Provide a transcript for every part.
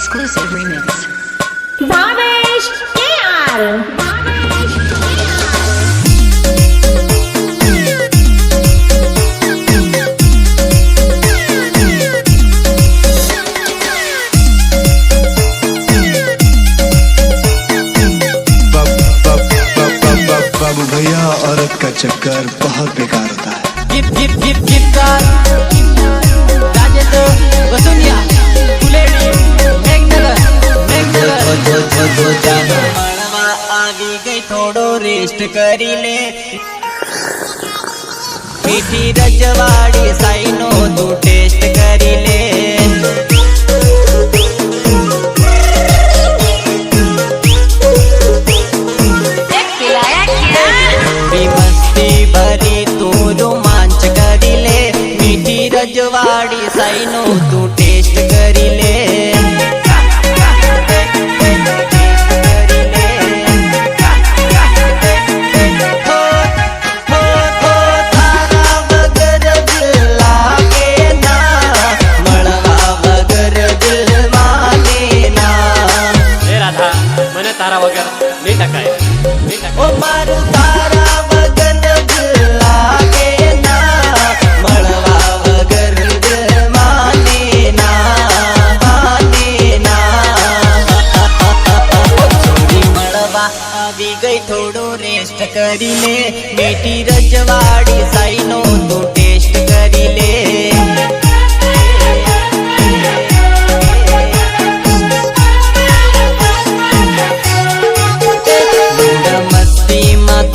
exclusive remix. Bhavesh KR बाबू भैया औरत का चक्कर बहुत बेकार होता है। આવી ગઈ થોડો રેસ્ટ કરી લે મીઠી રજવાડી સાઈનો તું ટેસ્ટ કરી લે મસ્તી ભરી તું રોમાંચ કરી લે મીઠી રજવાડી સાઈનો તું ટેસ્ટ કરી લે તારા વગર નહીં ટકાય ઓ મારું તારા વગર દિલ લાગે ના મળવા વગર દિલ માને ના થોડી મળવા આવી ગઈ થોડો રેસ્ટ કરી લે મીઠી રજવાડી સાઈનો તું ટેસ્ટ કરી લે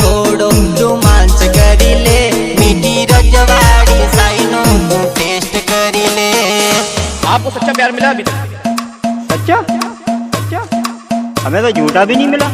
થોડો રોમાંચ કરી લે મીઠી રજવાડી સાઈનો તું ટેસ્ટ કરી લે आपको सच्चा प्यार मिला अभी तक सच्चा सच्चा हमें तो झूठा भी नहीं मिला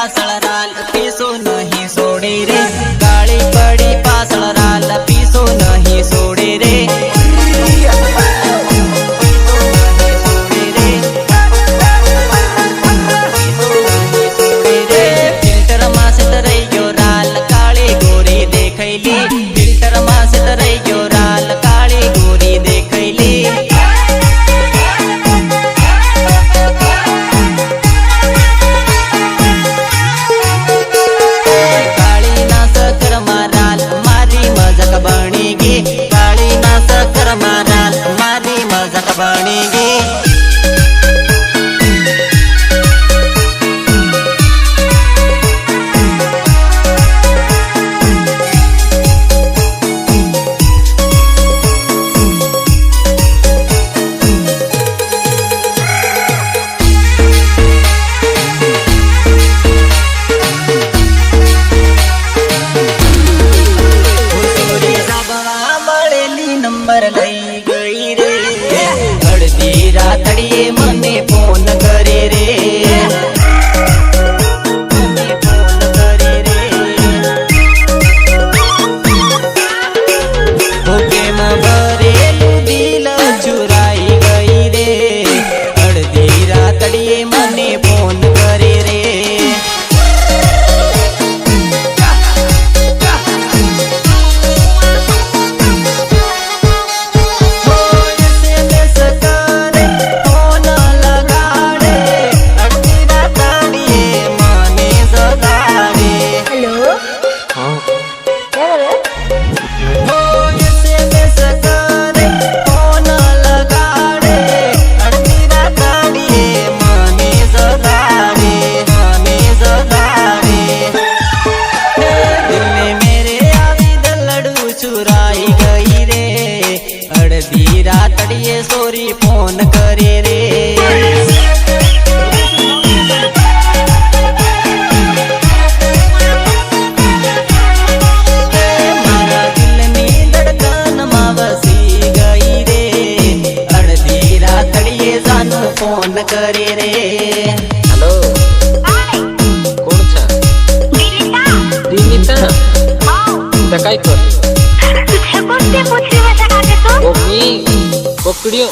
पासळ राल पिसो नहीं सोडे रे काळी पडी पासळ राल पिसो नहीं सोडे रे फिल्टर मासे तरई गयो राल काळी गोरी देखैली फिल्टर मासे तरई गयो राल काळी गोरी देखैली काळी ना सकर माराल मारी मजाक बणी गे काळी ना सकर माराल मारी मजाक बणी गे नंबर लई गई रे अड़दी रातड़िए मने फोन करे रे मने फोन करे रे ओके मरेलू दिल चुराई गई रे अड़दी रातड़िए मने फोन करे रे चुराई गई रे अड़दी रातड़िए सोरी फोन करे रे मारा दिल में धड़कन मावसी गई रे अड़दी रातड़िए जानू फोन करे रे हॅलो कोण छा दिनिता त्या काय कर ओ मी पकड़ियो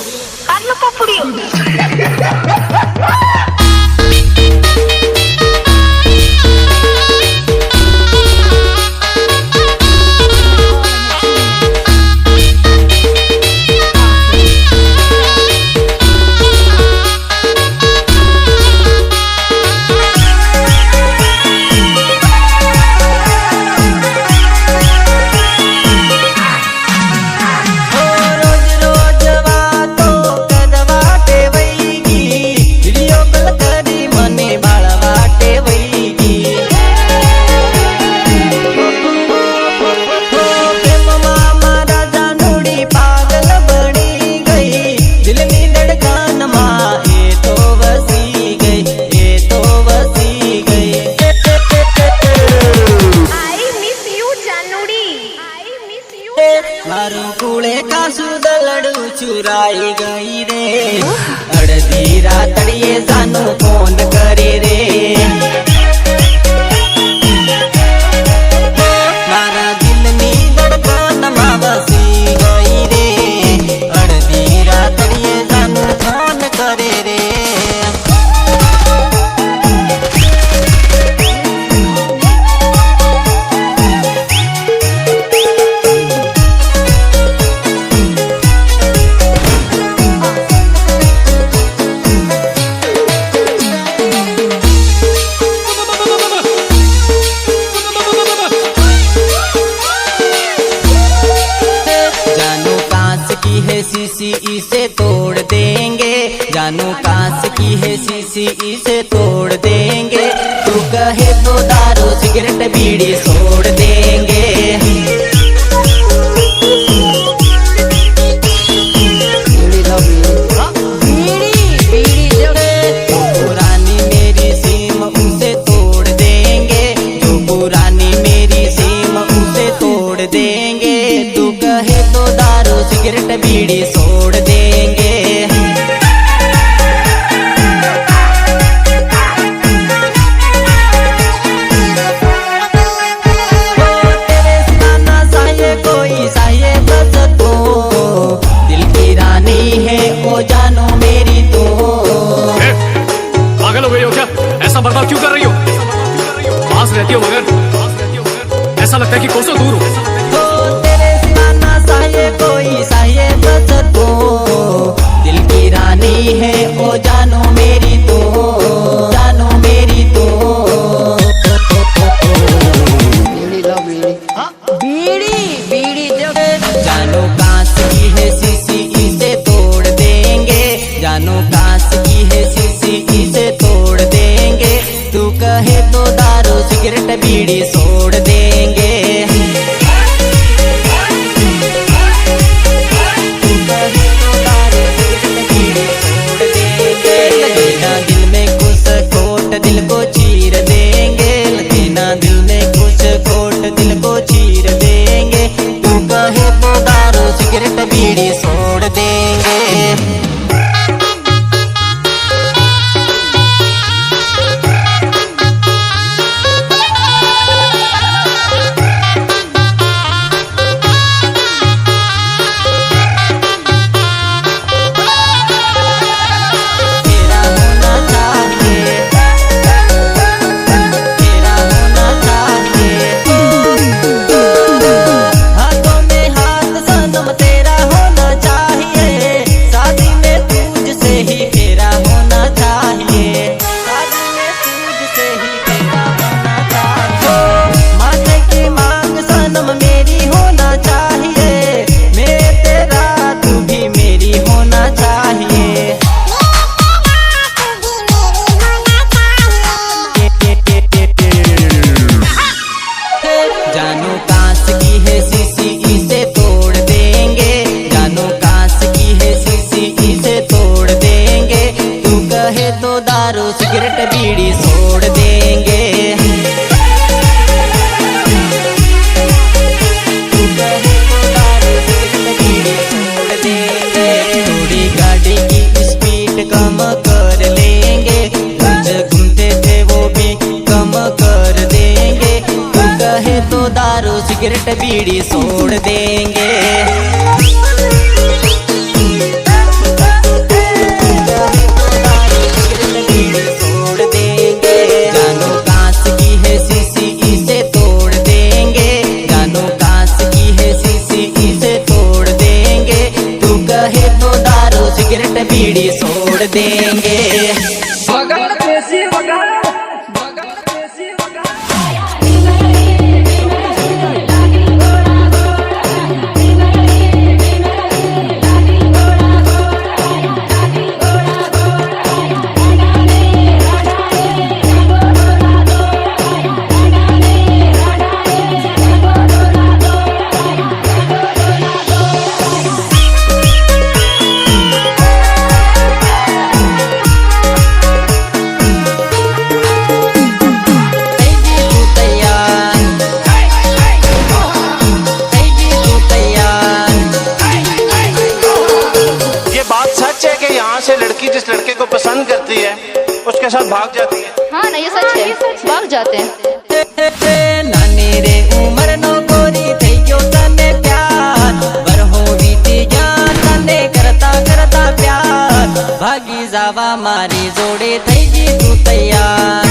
मारू कूड़े का सुदलड़ू चुराई गई रे अड़दी रातड़िए जानू फोन करे रे मारा दिल में धड़कन मावसी गई रे अड़दी रातड़िए जानू फोन करे रे सीसी इसे तोड़ देंगे जानू कांच की है सीसी इसे तोड़ देंगे तू कहे तो दारू सिगरेट बीड़ी छोड़ देंगे पुरानी मेरी सीम उसे तोड़ देंगे जो पुरानी मेरी सीम उसे तोड़ देंगे तू कहे तो दारू सिगरेट बीड़ी छोड़ देंगे रहती हो मगर ऐसा लगता है कि कोसों दूर हो। तेरे सिवा ना साये कोई साये बस तू, दिल की रानी है ओ जानो मेरी तू, जानो मेरी तू। बीड़ी बीड़ी जानो कांच की है शीशी इसे तोड़ देंगे, जानो कांच की है शीशी इसे तोड़ देंगे। तू कहे तो दारू सिगरेट बीड़ी छोड़ देंगे। तू कहे तो दारू सिगरेट बीड़ी छोड़ देंगे। लगेना दिल में कुछ खोट दिल को चीर देंगे, लगेना दिल में कुछ खोट दिल को चीर देंगे। तू कहे तो दारू सिगरेट बीड़ी छोड़ देंगे। तेरा होना चाहिए, तेरा होना चाहिए। हाथों में हाथ सनम तेरा होना चाहिए, शादी में तुझसे ही तेरा होना चाहिए, शादी में तुझसे ही तेरा होना चाहिए। माथे की मांग सनम मेरी होना चाहिए, मैं तेरा तू भी मेरी होना चाहिए। जानो कांच की है शीशी इसे तोड़ देंगे, जानो कांच की है शीशी इसे तोड़ देंगे। तू कहे तो दारू सिगरेट बीड़ी छोड़ देंगे। तू कहे तो दारू सिगरेट बीड़ी छोड़ देंगे। थोड़ी गाड़ी की स्पीड कम कर लेंगे, रोज घूमते थे वो भी कम कर देंगे। तू कहे तो दारू सिगरेट बीड़ी छोड़ देंगे। छोड़ देंगे। जानो कांच की है शीशी इसे तोड़ देंगे, जानो कांच की है शीशी इसे तोड़ देंगे। तू कहे तो दारू सिगरेट बीड़ी छोड़ देंगे। लड़की जिस लड़के को पसंद करती है उसके साथ भाग जाती है। हाँ ना ये सच है, भाग जाते हैं। नानी रे उमर नो गोरी થઈ ગયો તને પ્યાર, બરહો વીતી ગયા તને કરતા કરતા પ્યાર, ભાગી જાવા મારી જોડે થઈ ગઈ તું તૈયાર।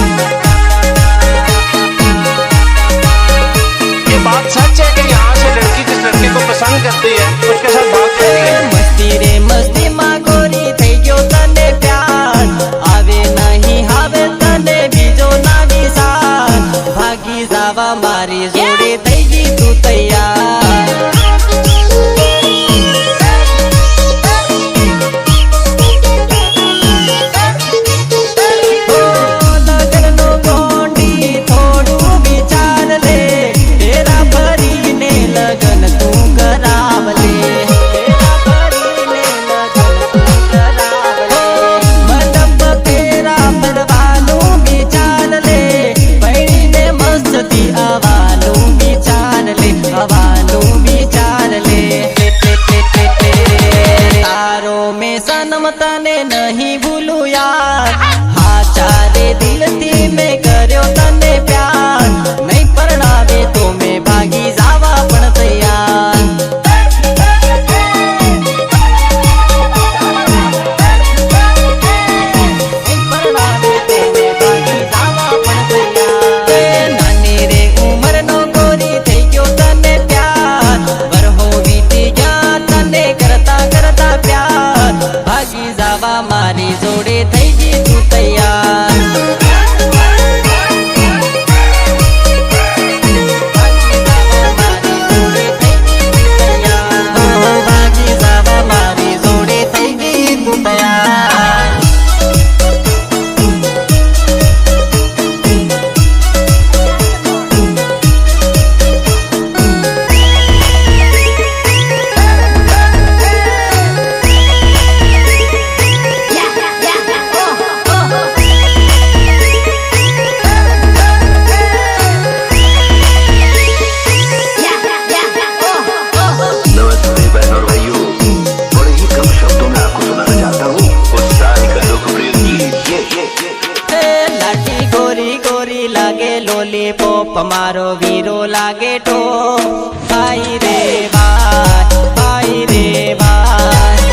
ये बात सच है कि यहाँ से लड़की जिस लड़के को पसंद करती है उसके साथ भाग जाती है। मस्ती रे मस्ती माँ गोरी થઈ ગયો તને પ્યાર, આવે નહીં આવે તને બીજો ના વિસાર, ભાગી જાવા મારી જોડે થઈ ગઈ તું તૈયાર। લગનનો ગોંડી થોડું વિચાર લે, તેરા ભરીને લગન તું કરાવ લે, તેરા ભરીને લગન તું કરાવ લે। મંડપ તેરા ભરવાનું વિચાર લે, પૈણીને મસ્તી આવા પોપ મારો વીરો લાગે તો ભાઈ રે ભાઈ, ભાઈ રે ભાઈ.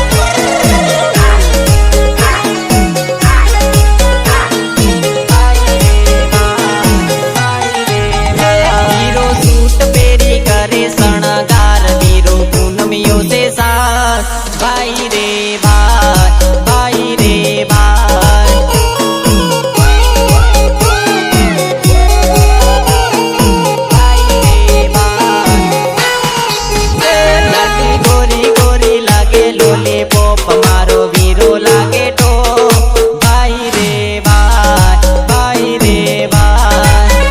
વીરો સૂટ પહેરી કરે શણગાર, વીરો પૂનમિયો સે સાથ ભાઈ રે ભાઈ, ભાઈ રે ભાઈ. લાગી ગોરી ગોરી લાગે લોલીપોપ મારો વીરો લાગે તો ભાઈ રે ભાઈ, ભાઈ રે ભાઈ.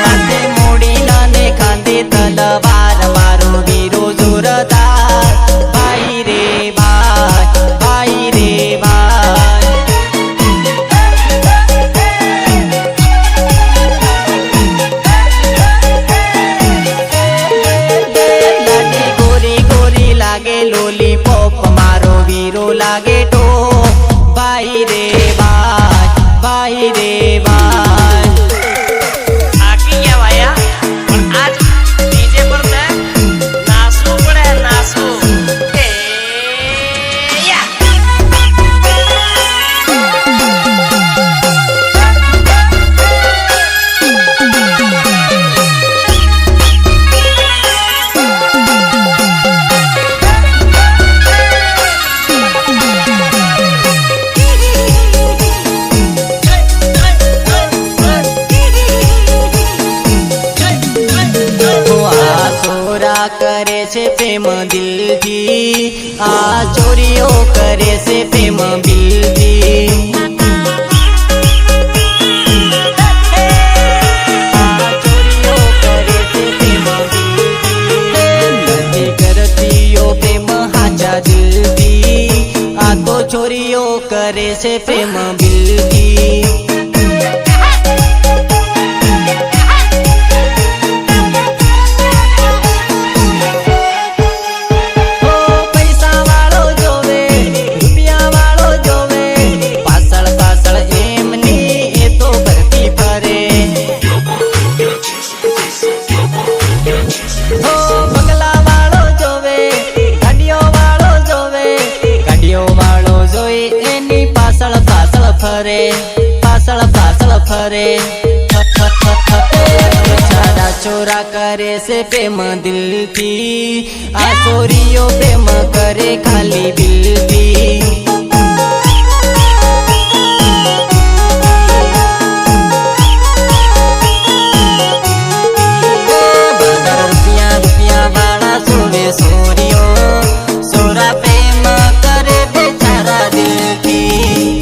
માથે મોડીના ને ખાંદે તલવાર મારો વીરો જોરદાર ભાઈ રે ભાઈ, ભાઈ રે ભાઈ. લાગે ગોરી ગોરી લાગે લોલીપોપ મારો વીરો લાગે તો ભાઈ રે ભાઈ, ભાઈ રે ભાઈ. થાકી ગયા ભાયા, પણ આજ ડીજે પર ને નાચવું પડે, નાચવું. એ યા. આ છોરા કરે છે પ્રેમ દિલથી, આ ચોરીઓ કરે છે પ્રેમ બિલથી. આ ચોરીઓ કરે છે પ્રેમ બિલથી, નથી કરતીઓ પ્રેમ હાચા દિલથી, આ તો ચોરીઓ કરે છે પ્રેમ બિલથી. પૈસા વાળો જોવે, રૂપિયા વાળો જોવે, પાછળ પાછળ એમની એ તો ભરતી ફરે. બંગલા વાળો જોવે, ગાડીઓ વાળો જોવે, ગાડીઓ વાળો જોઈ એની પાછળ પાછળ ફરે, પાછળ પાછળ ફરે. સારા ચોરા કરે છે પ્રેમ દિલથી, આ ચોરીઓ પ્રેમ કરે ખાલી બિલથી. રૂપિયા રૂપિયા વાળા જોવે સોરીઓ, સોરા પ્રેમ કરે બેચારા દિલથી.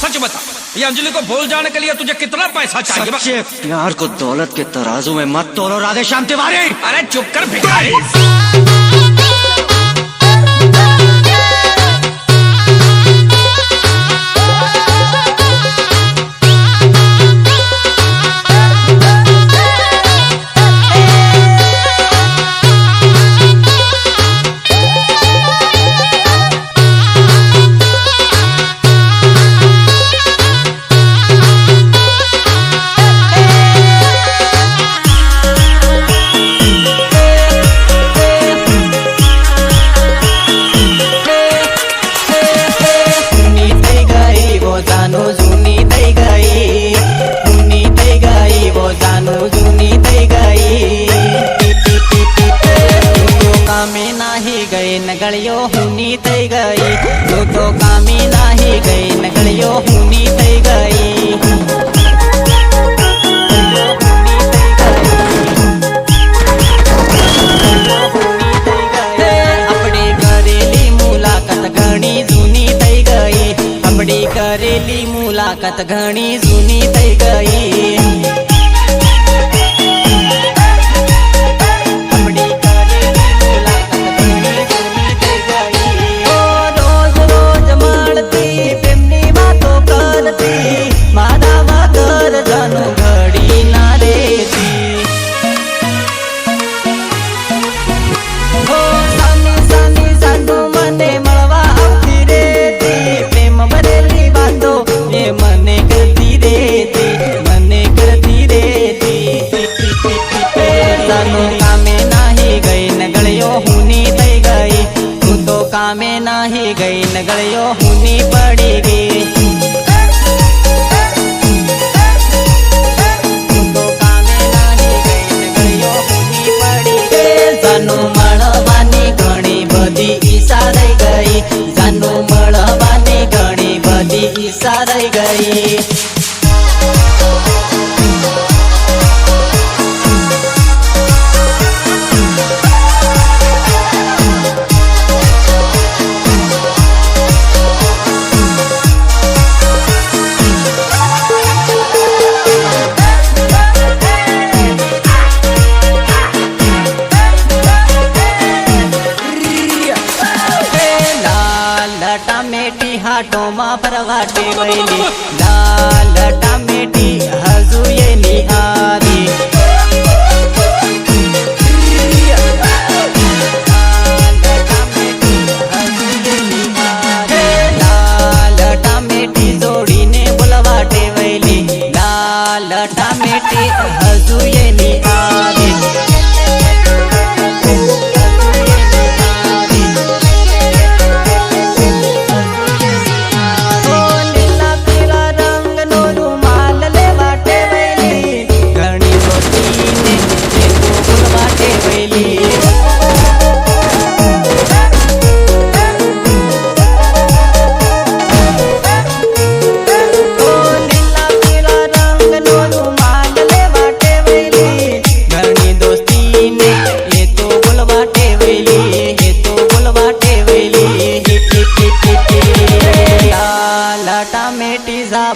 सच बता, ये अंजलि को भूल जाने के लिए तुझे कितना पैसा चाहिए? सच्चे प्यार को दौलत के तराजू में मत तोलो राधे श्याम तिवारी. अरे चुप कर भिखारी. નગળિયો હુની થઈ ગઈ, તું તો કામી નાહી ગઈ, નગળિયો હુની થઈ ગઈ. આપણી કરેલી મુલાકાત ઘણી જૂની થઈ ગઈ, આપણી કરેલી મુલાકાત ઘણી જૂની થઈ ગઈ. મને नाही गई न गळ्यो हुनी पड़ी गई तो कामे नाही गई न गळ्यो हुनी पड़ी गई जानो મળવાની ઘણી બધી ઈચ્છા રહી ગઈ જાનો મળવાની ઘણી બધી ઈચ્છા રહી ગઈ टामेटी हाटो मा फरवाटे वैली लाल टामेटी हजू येली आरी लाल टामेटी जोडीने बोलवाटे वैली लाल टामेटी हजू येली आरी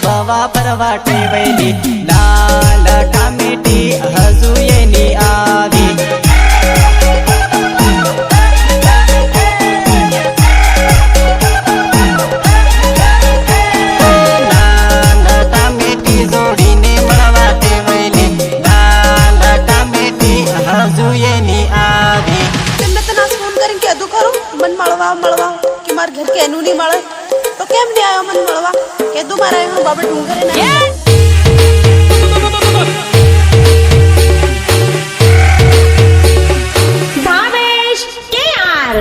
बाबा परवाटे वैली लाल टामेटी हजू येली आवी लाल टामेटी जोडीने મળવાटे वैली लाल टामेटी हजू येली आवी मैं तो ना फोन करके कह दू करूं मन મળવા कि मार घर के एनु नहीं મળે तो केम नहीं आयो मन મળવા के दू मारा हूं बाबा ढूंढ करे ना भावेश केआर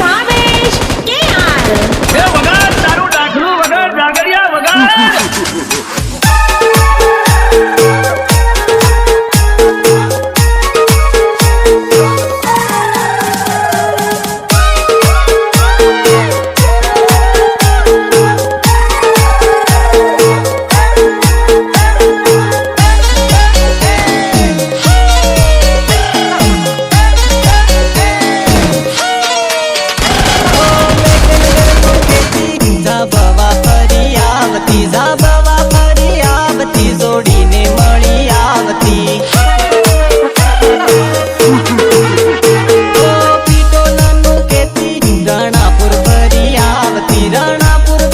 भावेश केआर એ વગાડ તારું ડાકલું વગાડ ડાગરિયા વગાડ जोडीने मळी आवती पिटोलानु केती रणापुर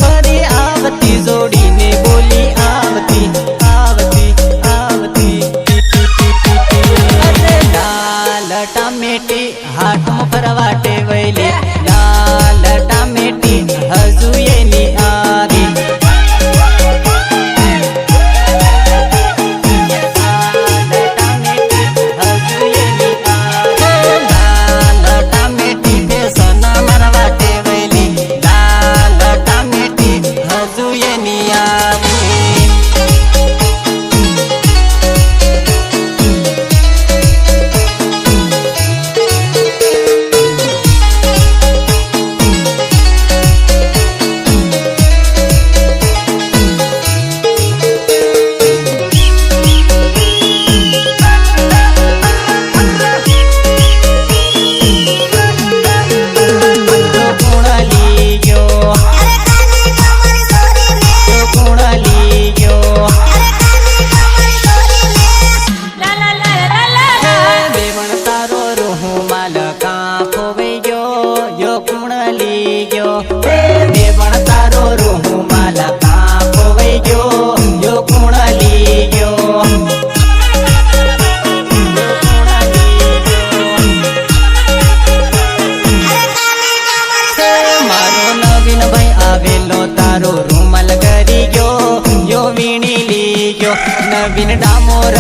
फरी आवती जोडीने बोली आवती आवती आवती लाल टामेटी हाट फरवाटे वैली लाल टामेटी हजू येली आरी નવીન ડામોર